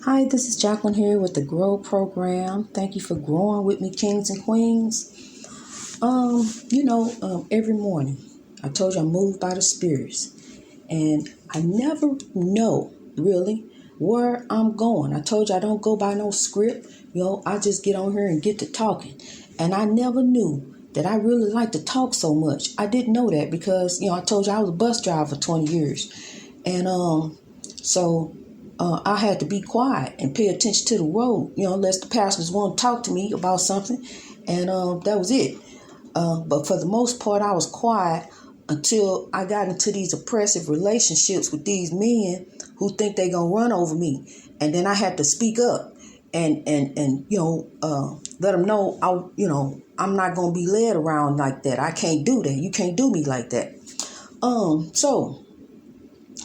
Hi, this is Jacqueline here with the Grow Program. Thank you for growing with me, kings and queens. Every morning, I told you I'm moved by the spirits, and I never know really where I'm going. I told you I don't go by no script. I just get on here and get to talking, and I never knew that I really like to talk so much. I didn't know that because I told you I was a bus driver for 20 years, and so I had to be quiet and pay attention to the road, unless the pastors want to talk to me about something. And that was it. But for the most part, I was quiet until I got into these oppressive relationships with these men who think they're going to run over me. And then I had to speak up and let them know, I'm not going to be led around like that. I can't do that. You can't do me like that. So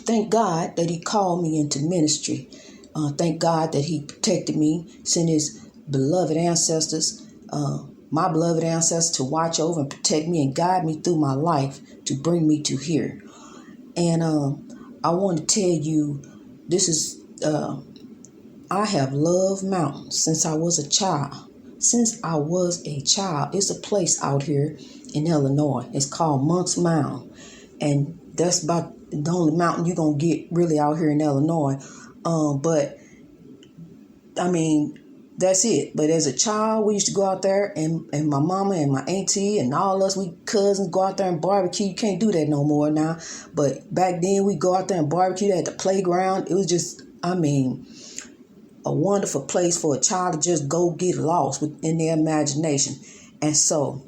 thank God that he called me into ministry. Thank God that he protected me, sent his beloved ancestors, my beloved ancestors, to watch over and protect me and guide me through my life to bring me to here. And I want to tell you, this is, I have loved mountains since I was a child. Since I was a child, it's a place out here in Illinois. It's called Monk's Mound. And that's about the only mountain you're going to get really out here in Illinois. But, I mean, that's it. But as a child, we used to go out there, and my mama and my auntie and all us, we cousins, go out there and barbecue. You can't do that no more now. But back then, we go out there and barbecue at the playground. It was just, a wonderful place for a child to just go get lost within their imagination. And so,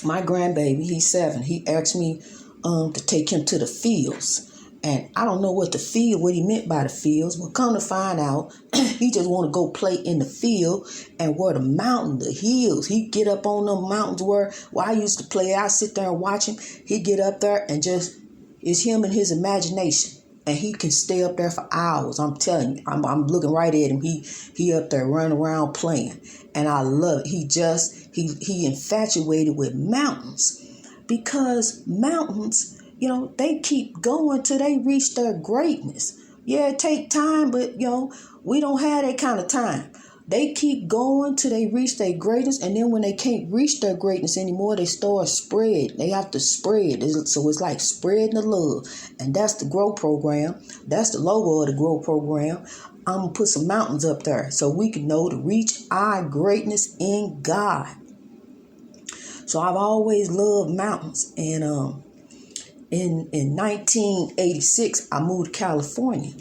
my grandbaby, he's 7, he asked me to take him to the fields. And I don't know what he meant by the fields, but come to find out, he just want to go play in the field and where the mountain, the hills, he get up on them mountains where I used to play. I sit there and watch him. He get up there and just, it's him and his imagination. And he can stay up there for hours. I'm telling you, I'm looking right at him. He up there running around playing. And I love it. He infatuated with mountains. Because mountains, they keep going till they reach their greatness. Yeah, it take time, but, we don't have that kind of time. They keep going till they reach their greatness, and then when they can't reach their greatness anymore, they start spread. They have to spread. So it's like spreading the love. And that's the Grow Program. That's the logo of the Grow Program. I'm going to put some mountains up there so we can know to reach our greatness in God. So I've always loved mountains. And in 1986, I moved to California.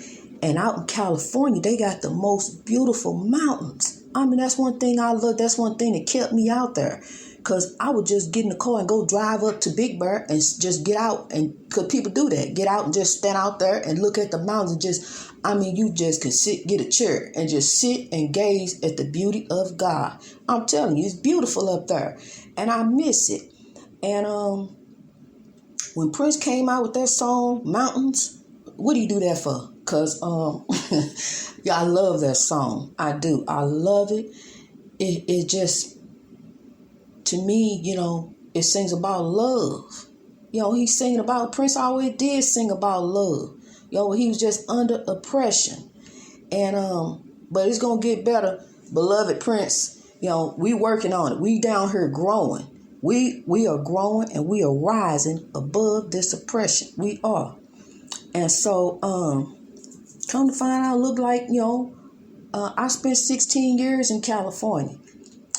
And out in California, they got the most beautiful mountains. That's one thing I love. That's one thing that kept me out there. Because I would just get in the car and go drive up to Big Bear and just get out. And because people do that. Get out and just stand out there and look at the mountains. And just, you just could get a chair and just sit and gaze at the beauty of God. I'm telling you, it's beautiful up there. And I miss it. And when Prince came out with that song, Mountains, what do you do that for? Because I love that song. I do. I love it. It just, to me, it sings about love. He's singing about, Prince always did sing about love. He was just under oppression. And, but it's going to get better. Beloved Prince, we working on it. We down here growing. We are growing and we are rising above this oppression. We are. And so, come to find out, look like, I spent 16 years in California.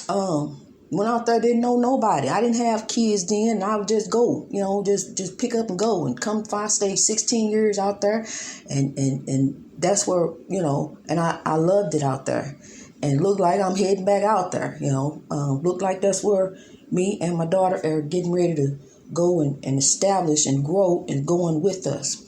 Went out there, didn't know nobody. I didn't have kids then. And I would just go, just pick up and go. And come find, stay 16 years out there. And that's where, and I loved it out there. And looked like I'm heading back out there, Looked like that's where me and my daughter are getting ready to go and establish and grow and going with us.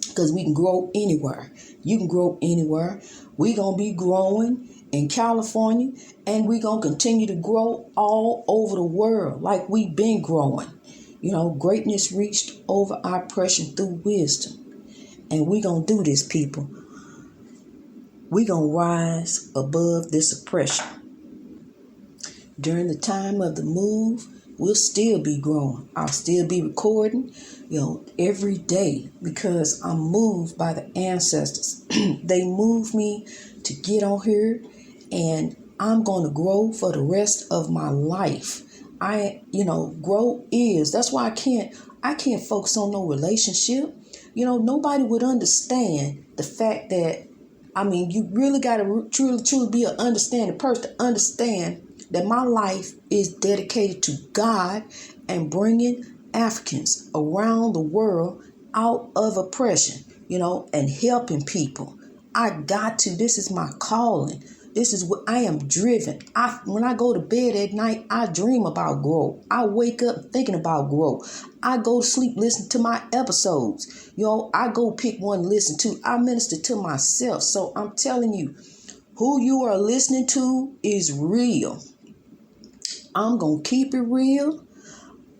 Because we can grow anywhere. You can grow anywhere. We're going to be growing in California, and we're going to continue to grow all over the world like we've been growing. Greatness reached over our oppression through wisdom. And we're going to do this, people. We're going to rise above this oppression. During the time of the move, we'll still be growing. I'll still be recording, every day because I'm moved by the ancestors. They moved me to get on here, and I'm going to grow for the rest of my life. Grow is. That's why I can't focus on no relationship. Nobody would understand the fact that, you really got to truly be an understanding person to understand that my life is dedicated to God and bringing Africans around the world out of oppression, and helping people. This is my calling. This is what I am driven. When I go to bed at night, I dream about growth. I wake up thinking about growth. I go to sleep listening to my episodes. I go pick one to listen to. I minister to myself. So I'm telling you, who you are listening to is real. I'm going to keep it real.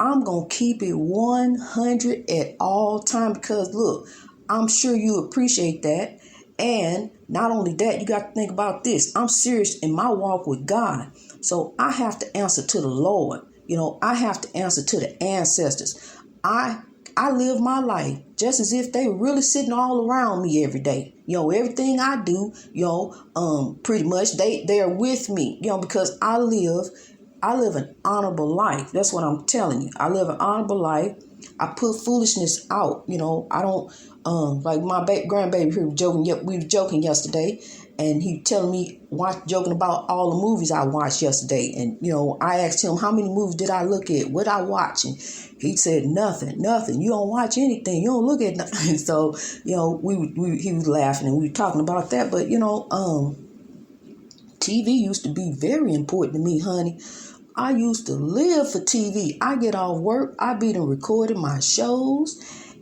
I'm going to keep it 100 at all time because, look, I'm sure you appreciate that. And not only that, you got to think about this. I'm serious in my walk with God. So I have to answer to the Lord. I have to answer to the ancestors. I live my life just as if they were really sitting all around me every day. Everything I do, pretty much they are with me, because I live an honorable life. That's what I'm telling you. I live an honorable life. I put foolishness out. I don't, like my grandbaby here was joking. We were joking yesterday, and he telling me, joking about all the movies I watched yesterday. And, I asked him, how many movies did I look at? What I watch? And he said, nothing. You don't watch anything. You don't look at nothing. So, he was laughing and we were talking about that. But, TV used to be very important to me, honey. I used to live for TV. I get off work, I be done recording my shows,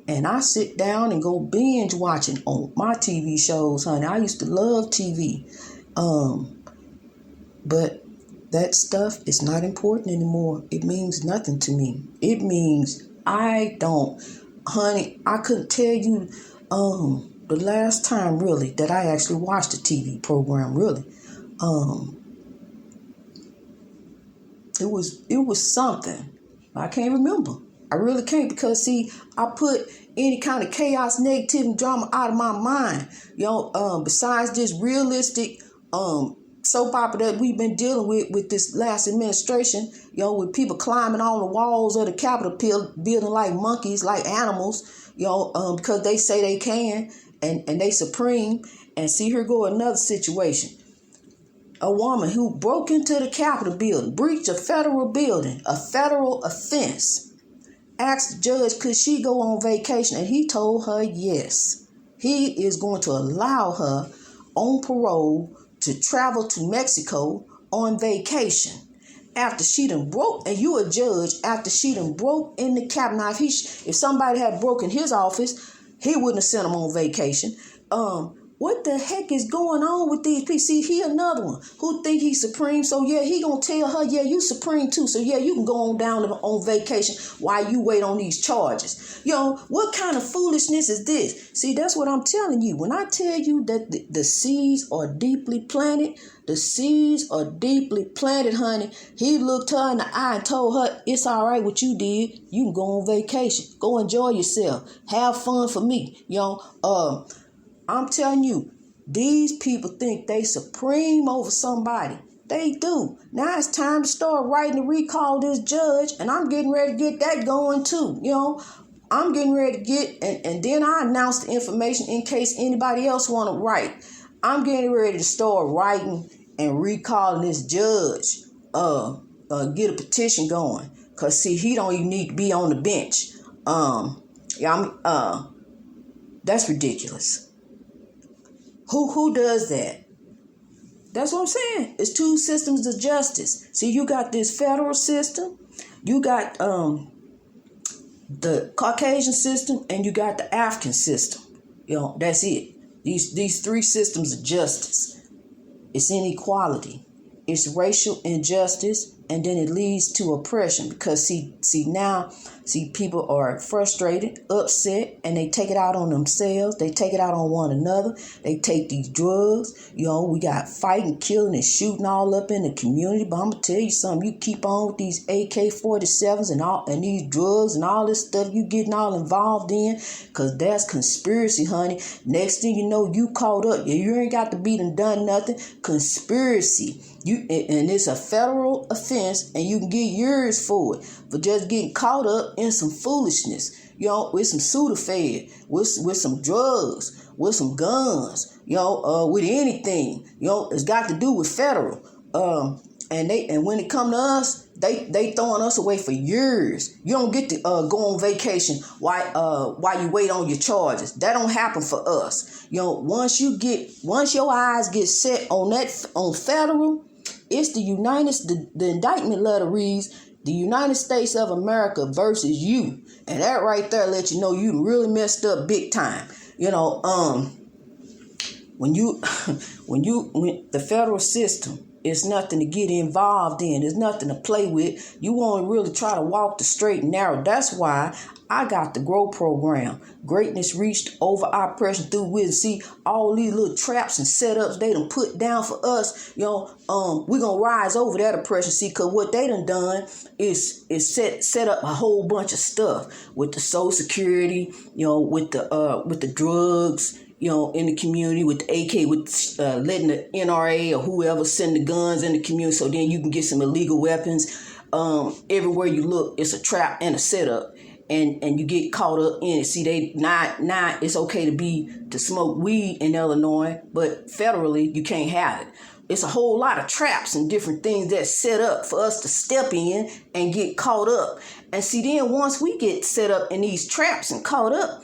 and I sit down and go binge watching on my TV shows, honey. I used to love TV. But that stuff is not important anymore. It means nothing to me. It means I couldn't tell you the last time really that I actually watched a TV program, really. It was something. I can't remember. I really can't because, see, I put any kind of chaos, negativity, and drama out of my mind. Besides this realistic soap opera that we've been dealing with this last administration, with people climbing on the walls of the Capitol building like monkeys, like animals, because they say they can and they supreme. And see, here go another situation. A woman who broke into the Capitol building, breached a federal building, a federal offense, asked the judge, could she go on vacation? And he told her yes. He is going to allow her on parole to travel to Mexico on vacation. After she done broke, and you a judge, after she done broke in the Capitol. Now, if somebody had broken his office, he wouldn't have sent him on vacation. What the heck is going on with these people? See, he another one who think he's supreme. So, yeah, he going to tell her, yeah, you supreme too. So, yeah, you can go on down on vacation while you wait on these charges. What kind of foolishness is this? See, that's what I'm telling you. When I tell you that the seeds are deeply planted, honey. He looked her in the eye and told her, it's all right what you did. You can go on vacation. Go enjoy yourself. Have fun for me. I'm telling you, these people think they supreme over somebody. They do. Now it's time to start writing to recall this judge, and I'm getting ready to get that going too. I'm getting ready to get, and then I announce the information in case anybody else want to write. I'm getting ready to start writing and recalling this judge. Get a petition going, cause see, he don't even need to be on the bench. That's ridiculous. Who does that? That's what I'm saying. It's two systems of justice. See, you got this federal system, you got the Caucasian system, and you got the African system. That's it. These three systems of justice. It's inequality. It's racial injustice, and then it leads to oppression. Because see now See, people are frustrated, upset, and they take it out on themselves. They take it out on one another. They take these drugs. We got fighting, killing, and shooting all up in the community. But I'm going to tell you something. You keep on with these AK-47s and these drugs and all this stuff you getting all involved in, because that's conspiracy, honey. Next thing you know, you caught up. You ain't got to be done nothing. Conspiracy. And it's a federal offense, and you can get years for it, for just getting caught up in some foolishness, with some Sudafed, with some drugs, with some guns, with anything, it's got to do with federal. And when it come to us, they throwing us away for years. You don't get to go on vacation while you wait on your charges. That don't happen for us. Once your eyes get set on federal, it's the indictment letter reads, the United States of America versus you. And that right there lets you know you really messed up big time. When the federal system is nothing to get involved in, there's nothing to play with. You want to really try to walk the straight and narrow. That's why I got the GROW program. Greatness reached over oppression through wisdom. See, all these little traps and setups they done put down for us, we're going to rise over that oppression. See, because what they done is set up a whole bunch of stuff with the Social Security, with the drugs, in the community, with the AK, with letting the NRA or whoever send the guns in the community so then you can get some illegal weapons. Everywhere you look, it's a trap and a setup. And you get caught up in it. See, they not it's okay to smoke weed in Illinois, but federally you can't have it. It's a whole lot of traps and different things that's set up for us to step in and get caught up. And see, then once we get set up in these traps and caught up,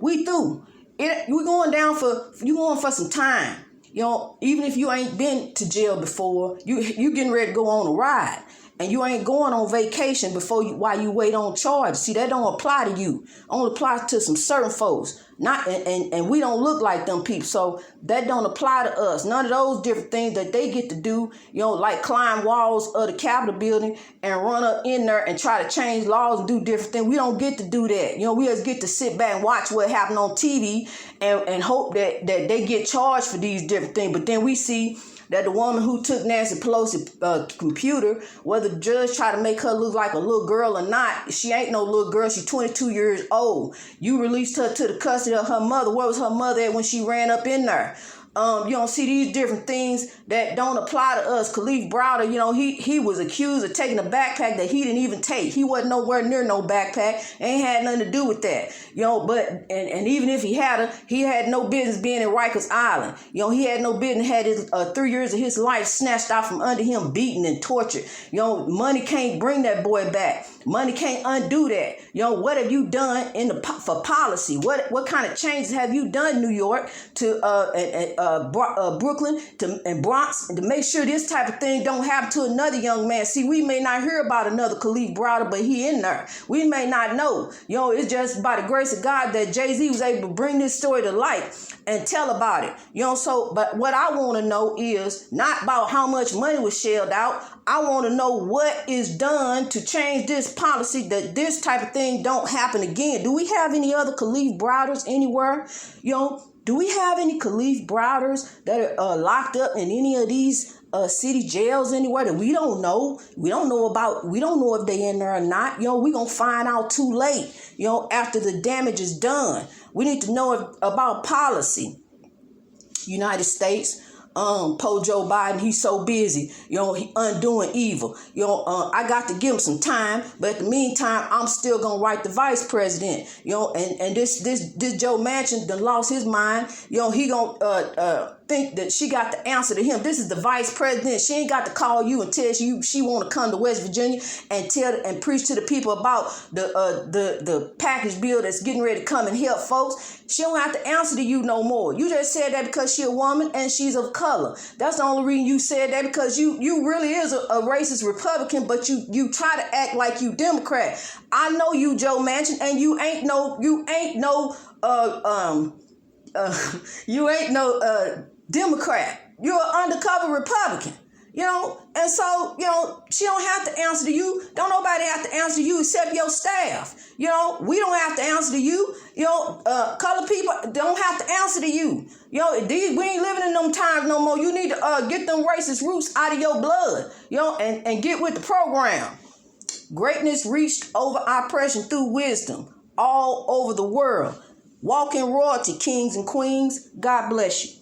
we through. We're going for some time. Even if you ain't been to jail before, you getting ready to go on a ride. And you ain't going on vacation while you wait on charges. See, that don't apply to you. Only applies to some certain folks. And we don't look like them people. So that don't apply to us. None of those different things that they get to do, like climb walls of the Capitol building and run up in there and try to change laws and do different things. We don't get to do that. We just get to sit back and watch what happened on TV and hope that they get charged for these different things. But then we see that the woman who took Nancy Pelosi's computer, whether the judge tried to make her look like a little girl or not, she ain't no little girl. She's 22 years old. You released her to the custody of her mother. Where was her mother at when she ran up in there? You don't see these different things that don't apply to us. Khalif Browder, he was accused of taking a backpack that he didn't even take. He wasn't nowhere near no backpack. Ain't had nothing to do with that. But even if he had no business being in Rikers Island. He had no business had his 3 years of his life snatched out from under him, beaten and tortured. Money can't bring that boy back. Money can't undo that. What have you done for policy? What kind of changes have you done, New York, to Brooklyn and Bronx, to make sure this type of thing don't happen to another young man? See, we may not hear about another Khalif Browder, but he in there. We may not know. It's just by the grace of God that Jay-Z was able to bring this story to light and tell about it. But what I want to know is not about how much money was shelled out. I want to know what is done to change this policy that this type of thing don't happen again. Do we have any other Khalif Browders anywhere? Do we have any Khalif Browders that are locked up in any of these city jails anywhere that we don't know? We don't know about. We don't know if they in there or not. We're going to find out too late, after the damage is done. We need to know about policy. United States. Poor Joe Biden, he's so busy, he undoing evil. I got to give him some time, but at the meantime, I'm still gonna write the vice president. And this Joe Manchin done lost his mind. He gonna think that she got the answer to him. This is the vice president. She ain't got to call you and tell you she want to come to West Virginia and preach to the people about the package bill that's getting ready to come and help folks. She don't have to answer to you no more. You just said that because she a woman and she's of color. That's the only reason you said that, because you really is a racist Republican, but you try to act like you Democrat. I know you, Joe Manchin, and you ain't no Democrat. You're an undercover Republican. And so, she don't have to answer to you. Don't nobody have to answer to you except your staff. We don't have to answer to you. Colored people don't have to answer to you. We ain't living in them times no more. You need to get them racist roots out of your blood, and get with the program. Greatness reached over oppression through wisdom all over the world. Walk in royalty, kings and queens. God bless you.